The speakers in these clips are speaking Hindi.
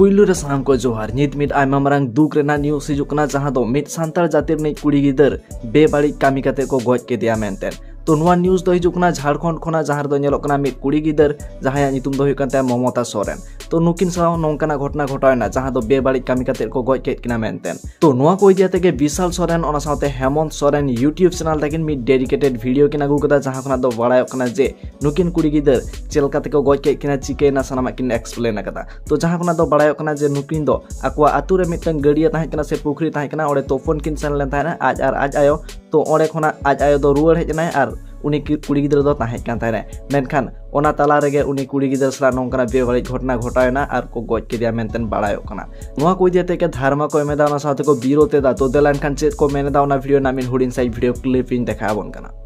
पुइलु रे सानाम को जोहार नित मिट आयमा मारांग दुख रेना न्यूज हिजुक कना जहां दो मिट सांताल जातिर नि कुड़ी गिदर बेबाड़ी कामी काते को गज के दिया मेनतेन। तो नुआ न्यूज दो हिजुक कना झारखंड खोना जहां दो नेलोक कना मिट कुड़ी गिदर जहां नितुम दो हुयकन ते ममता सोरेन। तो नुकिन साव नोंकाना घटना घटायना जहां दो बेबाड़ी कामी काते को गज के किना मेनतेन। तो नुआ को इदिया तेगे विशाल सोरेन ओना सावते हेमंत सोरेन यूट्यूब चैनल तकिन मिट डेडिकेटेड वीडियो किना गु कदा जहां खना दो बड़ाय कना जे नुकिन कुड़ी गिदर चेलका ते को गज के किना चिकेना सनामा किन एक्सप्लेन कदा। तो जहां खना दो बड़ाय कना जे नुकिन दो आकुआ आतु रे मिटन गड़िया ताहे कना से पुखरी ताहे कना ओडे तोफन किन सेन लेन ताहे आज आर आज आयो। तो ओडे खना आज आयो दो रुवार हेजनाय आर उनी कुड़ी गिदर दो ताहे कान ताहे मेनखान ओना ताला रेगे उनी कुड़ी गिदर सला नोंकाना बेबाड़ी घटना घटायना आर को गज के दिया मेनतेन बड़ाय कना। नुआ को इदिया तेके धर्मा को एमेदा ओना साथे को बिरोते दा। तो देलान खान चेत को मेनेदा ओना वीडियो नामिन हुडिन साइ वीडियो क्लिप इन देखाबोन कना।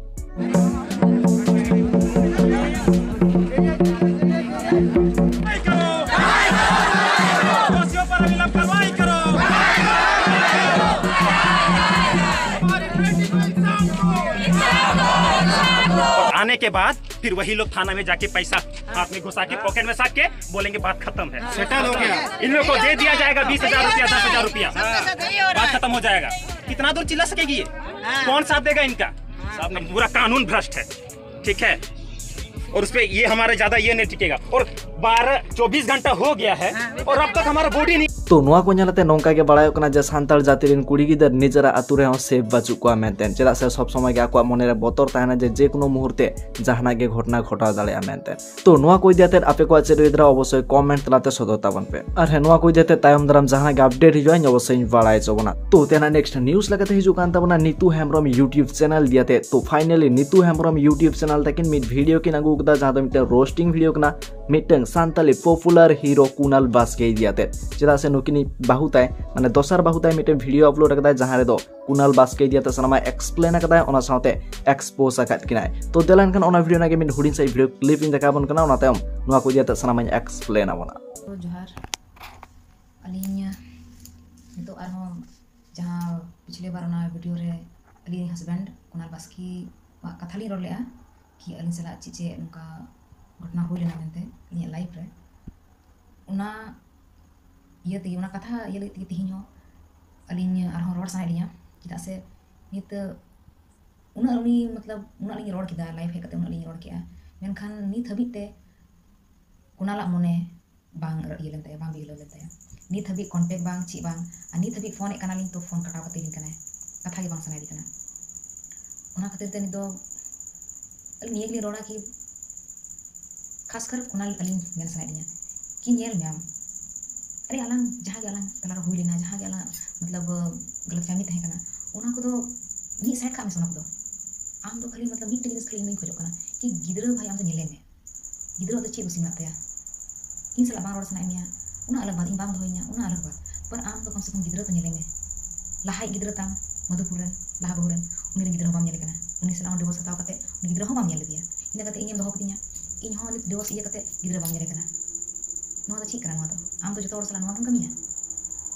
आने के बाद फिर वही लोग थाना में जाके पैसा हाथ में घुसा के पॉकेट में साथ के बोलेंगे बात खत्म है, सेटल हो गया। इन लोगों को दे दिया जाएगा 20,000 रुपया 10,000 रुपया, बात खत्म हो जाएगा। कितना दूर चिल्ला सकेगी ये? कौन साथ देगा इनका? पूरा कानून भ्रष्ट है, ठीक है। और उसपे ये हमारे ज्यादा ये नहीं टिकेगा। और 12-24 घंटा हो गया है और अब तक हमारा बॉडी नहीं। तो नुआ को नेलते नोंका के बड़ाय कना जे सांताल जाति रिन कुड़ी गिदर निजरा आतु रे हो सेफ बाचु को मेनतेन। चेदा से सब समय के आको मने रे बोतर ताहना जे कोनो मुहूर्ते जहाना के घटना घटा दाले मेनतेन। तो नुआ को दियाते आपे को चेरिद्रा अवश्य कमेंट तलाते सदता बन पे और हे नुआ को दियाते तायम दाराम जहाना के अपडेट हिजुआ अवश्य बड़ाय चबना। तो तेना नेक्स्ट न्यूज लगाते हिजु कान तबना नीतू हेम्ब्रम यूट्यूब चैनल दियाते। तो finally Nitu Hembram YouTube channel तकिन मिट वीडियो किन आगु कदा जहां मिट रोस्टिंग वीडियो कना मिटंग सांताली पॉपुलर हीरो कुणाल बास्के दियाते। चेदा से नुकिनी बाहुताय माने दोसर बाहुताय मिटे वीडियो अपलोड कदा जहां रे दो कुणाल बास्के दियाते सनामा एक्सप्लेन कदा ओना साथे एक्सपोज अकात किनाय। तो देलान खान ओना वीडियो नागे मिन हुडिन साइ वीडियो क्लिप इन देखाबन कना ओना तायम नुआ को दियाते सनामा एक्सप्लेन आबोना। तो जोहार अलिया नितो आरो जहां पिछले बार ओना वीडियो रे अली हस्बैंड कुणाल बास्के वा कथाली रोल लेआ कि अली सला चिचे उनका घटना हो लेना मेनते अलिया लाइफ रे उना ये ते उना कथा ये ले तिहिन हो अलिया आरो रोड साइ लिया चिदा से नित उना उनी मतलब उना अलिया रोड किदा लाइफ हे कते उना अलिया रोड किया मेनखान नित हबिते कुणाला मने बांग ये लेते बांग बिलो लेते नित हबि कांटेक्ट बांग ची बांग आ नित हबि फोन एकना लिन तो फोन कटाव कते लिन कना कथा के बांग सनाइ दी कना उना खातिर ते नितो निये के रोड़ा की खासकर कुणाल अलिन मेन सनाइ दिया कि नेल मैम अरे अलग जहाँ के अलग तलार हुई लेना जहाँ के अलग मतलब गलत फहमी तहे कना उना को तो मी साइड का में सोना को आम तो खाली मतलब मिट जिनिस खाली नहीं खोजो कना कि गिदरा भाई आम तो नेले में गिदरा तो चेक उसिना तया इन सला बांग रोड सनाइ मिया उना अलग बात इन बांग दोइया उना अलग बात पर आम तो कम से कम गिदरा तो नेले में लाहाई गिदरा ताम मधुपुरन लाहा बहुरन उनी गिदरा बाम नेले कना उनी सला डिवोर्स हताव कते उनी गिदरा हो बाम नेले दिया इन कते इᱧ दोहो कतिnya इन हो डिवोर्स इया कते गिदरा बाम नेले कना नो तो ठीक करा नो तो आम तो जतो सला नो कम कमिया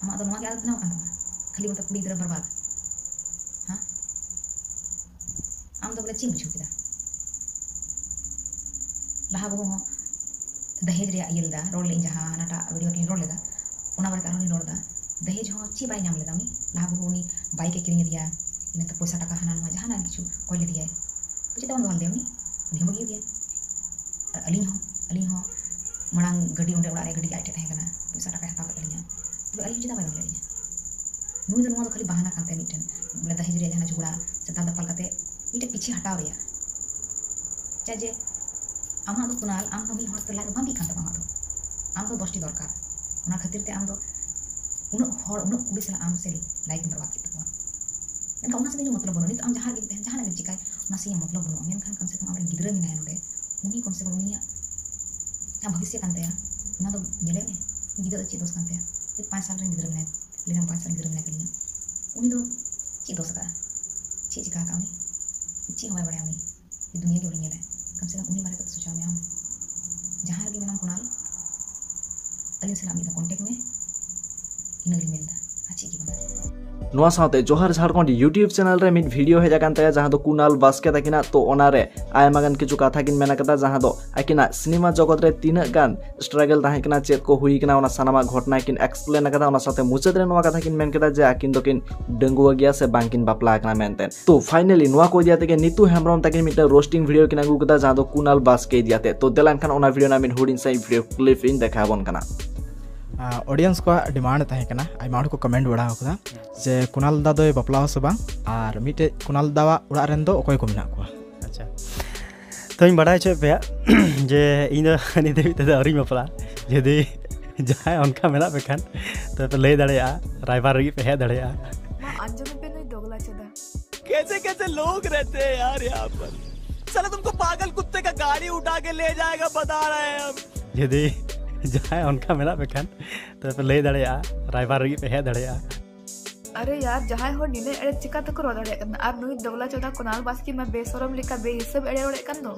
आमा तो नो के आदत ना कान खाली मतलब कुड़ी गिदरा बर्बाद हां आम तो बोले चिंग बुझु किदा लाहा बहु हो दहेज रे आइलदा रोल ले जहां नाटा वीडियो की रोल लेदा ओना बारे कारोनी रोल दा दहेज हो ची बाय नाम लेदा उनी लाहा बहु उनी बाइक के किरिंग दिया इन तो पैसा टाका हाना नो जहां ना किछु कोई ले दिया तो चिता बंद दे उनी बगी दिया अली हो मरांग गड्डी उंडे उड़ा रे गड्डी आइटे तहे कना पैसा टाका हता कलिया तो अली चिता बाय दम लेलिया नुई तो नो तो खाली बहाना कांते मिटन बोले दहेज रे जहां झगड़ा सताल दपल कते मिटे पीछे हटाव रिया चाहे आमा तो कुणाल आम तो मी हर तला बांबी कांते बामा तो आम तो 10टी दरकार ओना खातिर ते आम तो उन हर उन कुड़ी सला आम से लाइक बर्बाद कित को एनका उना से मतलब बनो तो आम जहां गे जहां गे चिकाय उना से मतलब बनो मेनखान कम से कम आम गिदरा मिनाय नोडे उनी कम से कम उनिया या भविष्य कांते ना तो नेले में गिदरा चे दोस कांते ते 5 साल रे गिदरा मिनाय लेना 5 साल गिदरा मिनाय कलिया उनी तो चे दोस का चे चिका का उनी चे होय बड़े उनी ये दुनिया के उनी नेले कम से कम उनी बारे तो सोचा में हम जहां गे मेनाम कुणाल अली सलाम दा कांटेक्ट में इनगली मेलदा ᱟᱪᱪᱷᱟ ᱜᱮ ᱵᱟᱝ ᱱᱚᱣᱟ ᱥᱟᱶᱛᱮ ᱡᱚᱦᱟᱨ ᱡᱷᱟᱲᱠᱷᱚᱸᱰ ᱤᱭᱩᱴᱤᱭᱩᱵ ᱪᱮᱱᱮᱞ ᱨᱮ ᱢᱤᱫ ᱵᱷᱤᱰᱤᱭᱳ ᱦᱮᱡ ᱟᱠᱟᱱ ᱛᱟᱭᱟ ᱡᱟᱦᱟᱸ ᱫᱚ ᱠᱩᱱᱟᱞ ᱵᱟᱥᱠᱮ ᱛᱟᱹᱠᱤᱱᱟᱜ ᱛᱚ ᱚᱱᱟᱨᱮ ᱟᱭᱢᱟ ᱜᱟᱱ ᱠᱤᱪᱷᱩ ᱠᱟᱛᱷᱟ ᱠᱤᱱ ᱢᱮᱱ ᱟᱠᱟᱫᱟ ᱡᱟᱦᱟᱸ ᱫᱚ ᱟᱹᱠᱤᱱᱟᱜ ᱥᱤᱱᱮᱢᱟ ᱡᱚᱜᱚᱛ ᱨᱮ ᱛᱤᱱᱟᱹᱜ ᱜᱟᱱ ᱥᱴᱨᱟᱜᱮᱞ ᱛᱟᱦᱮᱸ ᱠᱟᱱᱟ ᱪᱮᱫ ᱠᱚ ᱦᱩᱭ ᱠᱟᱱᱟ ᱚᱱᱟ ᱥᱟᱱᱟᱢᱟᱜ ᱜᱷᱚᱴᱚᱱᱟ ᱠᱤᱱ ᱮᱠᱥᱯᱞᱮᱱ ᱟᱠᱟᱫᱟ ᱚᱱᱟ ᱥᱟᱶᱛᱮ ᱢᱩᱪᱟᱹᱫ ᱨᱮ ᱱᱚᱣᱟ ᱠᱟᱛᱷᱟ ᱠᱤᱱ ᱢᱮᱱ ᱠᱮᱫᱟ ᱡᱮ ᱟᱹᱠᱤᱱ ᱫᱚᱠᱤᱱ ᱰᱟᱺᱜᱩᱣᱟᱹ ᱜᱮᱭᱟ ᱥᱮ ᱵᱟᱝᱠᱤᱱ ᱵᱟᱯᱞᱟ ᱟᱠᱟᱱᱟ ᱢᱮᱱᱛᱮ ᱛᱚ ᱯᱷᱟᱭᱱᱟᱞᱤ ᱱᱚᱣᱟ ᱠᱚ ᱤᱫᱤ ᱟᱛᱮ ᱱᱤᱛᱩ ᱦᱮᱢᱵᱨᱚᱢ ᱛᱟᱹᱠᱤᱱ ᱢᱤᱫᱴᱟᱝ ᱨᱳस्टिंग ᱵᱷᱤᱰᱤᱭᱳ ᱠᱤᱱ ᱟᱹᱜᱩ ᱠᱮᱫᱟ ᱡᱟᱦᱟᱸ ᱫᱚ ᱠᱩᱱᱟᱞ ᱵᱟᱥᱠᱮ ᱤᱫᱤ ᱟᱛᱮ ᱛᱚ ᱫᱮᱞᱟ ᱮᱱᱠᱷᱟᱱ ᱚᱱᱟ ᱵᱷᱤᱰᱤᱭᱳ ᱨᱮᱱᱟᱜ ᱢᱤᱫ ᱦᱩᱰᱤᱧ ᱥᱟᱺᱦᱤᱡ ᱵᱷᱤᱰᱤᱭᱳ ᱠᱞᱤᱯ ᱤᱧ ᱫᱮᱠᱷᱟᱣᱟᱵᱚᱱ ᱠᱟᱱᱟ ऑडियंस को डिमांड तहे कना आयमा को कमेंट बड़ा होता जे कुणाल दा दो बापला से बांग और मिटे कुणाल दावा उड़ा रेन दो ओकोय को मिना को अच्छा तो इन बड़ा चे पे जे इन नि देवी ते अरी बापला जदी जाय उनका मेला बेखान तो पे ले दड़या रायबार री पे है दड़या मां अंजन पे नहीं दोगला चदा कैसे कैसे लोग रहते हैं यार यहाँ पर साला तुमको पागल कुत्ते का गाड़ी उठा के ले जाएगा बता रहे हैं हम जदी जाए उनका मेला बेखान तो पे ले दड़या रायबार री पे है दड़या अरे यार जहां हो निने एड़े चिका तक रो दड़े कन आर नुई दोगला चदा कुणाल बास्की में बेशरम लिका बेहिसाब एड़े ओड़े कन दो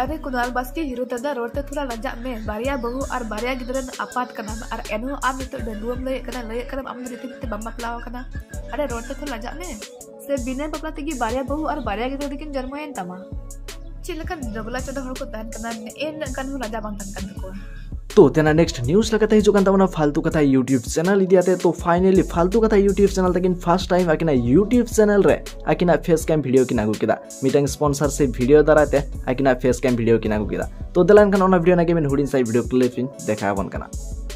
अरे कुणाल बास्की हीरो दादा रोडते थोड़ा लज्जा में बारिया बहु और बारिया गिदरन आपात कना और एनो आम नितो डंडुम लय कना आम रितिते बम बपलाव कना अरे रोडते थोड़ा लज्जा में से बिना बपला तेगी बारिया बहु और बारिया गिदर दिकिन जन्मयन तमा चिलकन दोगला चदा हर को तहन कना एन कन लज्जा बांग तन कन को तो तेना नेक्स्ट न्यूज़ लगाते ही जो कंता बना फालतू कथा यूट्यूब चैनल इदी आते तो finally Faltu Katha YouTube channel तकिन फर्स्ट टाइम आकिना यूट्यूब चैनल रे आकिना फेस कैम वीडियो किन आगु केदा मिटंग स्पॉन्सर से वीडियो दाराते आकिना फेस कैम वीडियो किन आगु केदा तो दलान खान ओना वीडियो ना के हुडिन साइ वीडियो क्लिप इन देखा बन कना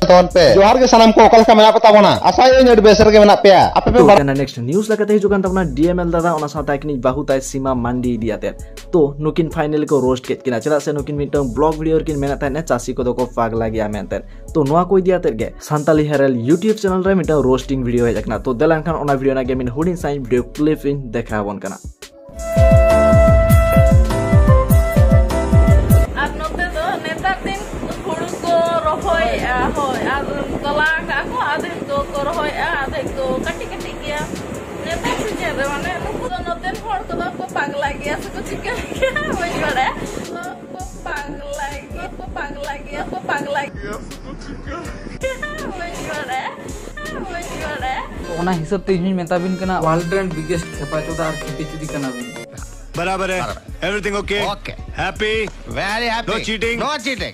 तौर पे जोहार के सनम को ओकल का मेना पता बना आशा ये नेट बेसर के मेना पे आपे पे तेना नेक्स्ट न्यूज़ लगाते ही जो कंता बना डीएमएल दादा ओना साथ आकिनी बहुत आइ सीमा मांडी इदी आते तो नुकिन फाइनली को रोस्ट केत किना चला से नुकिन मिटंग ब्लॉग वीडियो किन मेना ताने चासी को दो को पागला गया मेनते तो नोआ को इदी आते गे सांताली हेरल यूट्यूब चैनल रे मिटंग रोस्टिंग वीडियो है जकना तो दलान खान ओना वीडियो ना के हुडिन साइ वीडियो क्लिप इन देखा बन कना ओना हिसाब ते इᱧ मेता बिन कना वर्ल्ड रेन बिगेस्ट खेपाचोदा आर खेपी चुदी कना बिन बराबर है everything okay happy very happy no cheating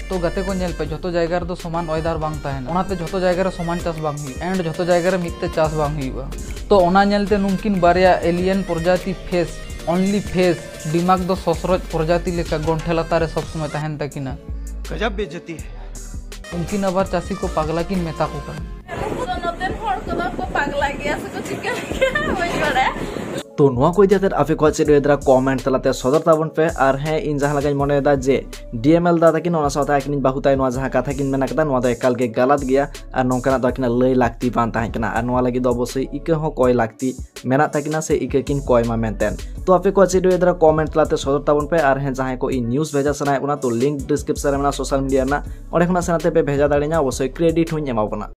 तो गते को नेल पे जतो जायगा रे तो समान ओयदार बांग ताहेन ओनाते जतो जायगा रे समान चास बांग हुई एंड जतो जायगा रे मित्ते चास बांग हुईबा तो ओना नेलते नुमकिन बारिया एलियन प्रजाति फेस ओनली फेस दिमाग दो ससरज प्रजाति लेका गोंठेला तारे सब समय ताहेन तकिना गजब बेइज्जती है उनकिन अबार चासी को पागला किन मेता को कर तो नोआ को इदी आते आपे को चेद वेदरा कमेंट तलाते सदर ताबन पे आर है इन जहां लगाई मने दा जे डीएमएल दादा किन ओना साथा किन बाहुताय नोआ जहां कथा किन मेना कदा नोआ दो एकाल के गलत गया आर नोंकना दो किन लय लागती बान ताहे किना आर नोआ लगी दो अवश्य इके हो कोय लागती मेना ताकिना से इके किन कोय मा मेंटेन तो आपे को चेद वेदरा कमेंट तलाते सदर ताबन पे आर है जहां को इ न्यूज़ भेजा सनाय ओना तो लिंक डिस्क्रिप्शन रे मेना सोशल मीडिया ना ओडे खना सनाते पे भेजा दाड़ेना अवश्य क्रेडिट होኝ एमावना।